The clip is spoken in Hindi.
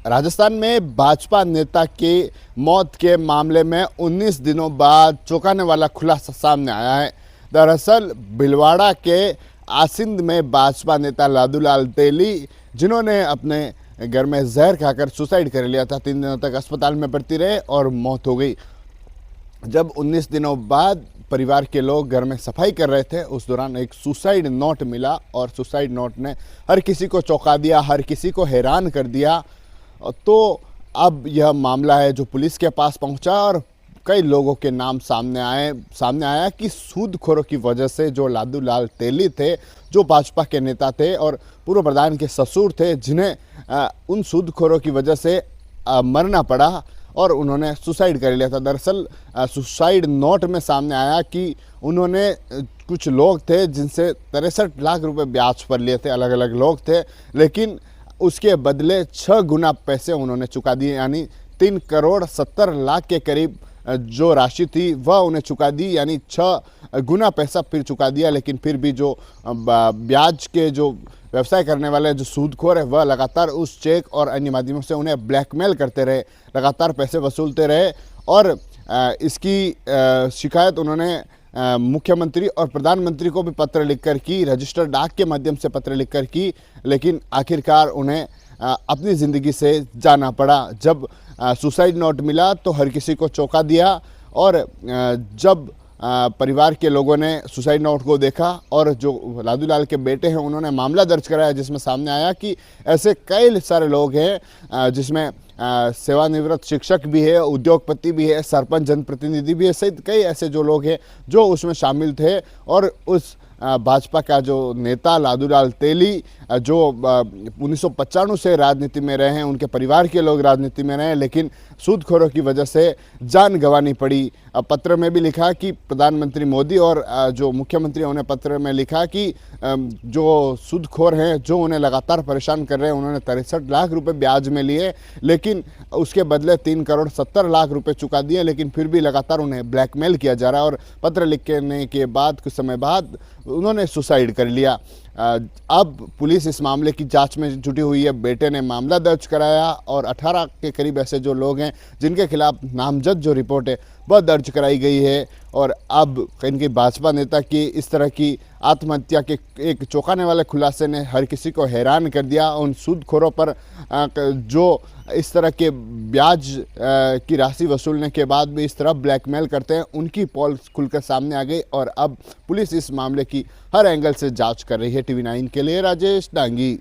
राजस्थान में भाजपा नेता की मौत के मामले में 19 दिनों बाद चौंकाने वाला खुलासा सामने आया है। दरअसल भीलवाड़ा के आसिंद में भाजपा नेता लादूलाल तेली, जिन्होंने अपने घर में जहर खाकर सुसाइड कर लिया था, 3 दिनों तक अस्पताल में भर्ती रहे और मौत हो गई। जब 19 दिनों बाद परिवार के लोग घर में सफाई कर रहे थे, उस दौरान एक सुसाइड नोट मिला और सुसाइड नोट ने हर किसी को चौंका दिया, हर किसी को हैरान कर दिया। तो अब यह मामला है जो पुलिस के पास पहुंचा और कई लोगों के नाम सामने आया कि सूदखोरों की वजह से जो लादूलाल तेली थे, जो भाजपा के नेता थे और पूर्व प्रधान के ससुर थे, जिन्हें उन सूदखोरों की वजह से मरना पड़ा और उन्होंने सुसाइड कर लिया था। दरअसल सुसाइड नोट में सामने आया कि उन्होंने कुछ लोग थे जिनसे 63 लाख रुपए ब्याज पर लिए थे, अलग अलग लोग थे, लेकिन उसके बदले 6 गुना पैसे उन्होंने चुका दिए, यानी 3 करोड़ 70 लाख के करीब जो राशि थी वह उन्हें चुका दी, यानी 6 गुना पैसा फिर चुका दिया। लेकिन फिर भी जो ब्याज के जो व्यवसाय करने वाले जो सूदखोर है, वह लगातार उस चेक और अन्य माध्यमों से उन्हें ब्लैकमेल करते रहे, लगातार पैसे वसूलते रहे और इसकी शिकायत उन्होंने मुख्यमंत्री और प्रधानमंत्री को भी पत्र लिखकर की, रजिस्टर डाक के माध्यम से पत्र लिखकर की, लेकिन आखिरकार उन्हें अपनी ज़िंदगी से जाना पड़ा। जब सुसाइड नोट मिला तो हर किसी को चौंका दिया और जब परिवार के लोगों ने सुसाइड नोट को देखा और जो लादूलाल के बेटे हैं उन्होंने मामला दर्ज कराया, जिसमें सामने आया कि ऐसे कई सारे लोग हैं, जिसमें सेवानिवृत्त शिक्षक भी है, उद्योगपति भी है, सरपंच जनप्रतिनिधि भी है, सहित कई ऐसे जो लोग हैं जो उसमें शामिल थे। और उस भाजपा का जो नेता लादूलाल तेली, जो 1995 से राजनीति में रहे हैं, उनके परिवार के लोग राजनीति में रहे, लेकिन सूदखोरों की वजह से जान गंवानी पड़ी। पत्र में भी लिखा कि प्रधानमंत्री मोदी और जो मुख्यमंत्री उन्हें पत्र में लिखा कि जो सूदखोर हैं, जो उन्हें लगातार परेशान कर रहे हैं, उन्होंने 63 लाख रुपए ब्याज में लिए, लेकिन उसके बदले 3 करोड़ 70 लाख रुपए चुका दिए, लेकिन फिर भी लगातार उन्हें ब्लैकमेल किया जा रहा है। और पत्र लिखने के बाद कुछ समय बाद उन्होंने सुसाइड कर लिया। अब पुलिस इस मामले की जांच में जुटी हुई है। बेटे ने मामला दर्ज कराया और 18 के करीब ऐसे जो लोग हैं जिनके खिलाफ नामजद जो रिपोर्ट है वह दर्ज कराई गई है। और अब इनकी भाजपा नेता की इस तरह की आत्महत्या के एक चौंकाने वाले खुलासे ने हर किसी को हैरान कर दिया। उन सूदखोरों पर जो इस तरह के ब्याज की राशि वसूलने के बाद भी इस तरह ब्लैकमेल करते हैं, उनकी पोल खुलकर सामने आ गई और अब पुलिस इस मामले की हर एंगल से जांच कर रही है। TV9 के लिए राजेश डांगी।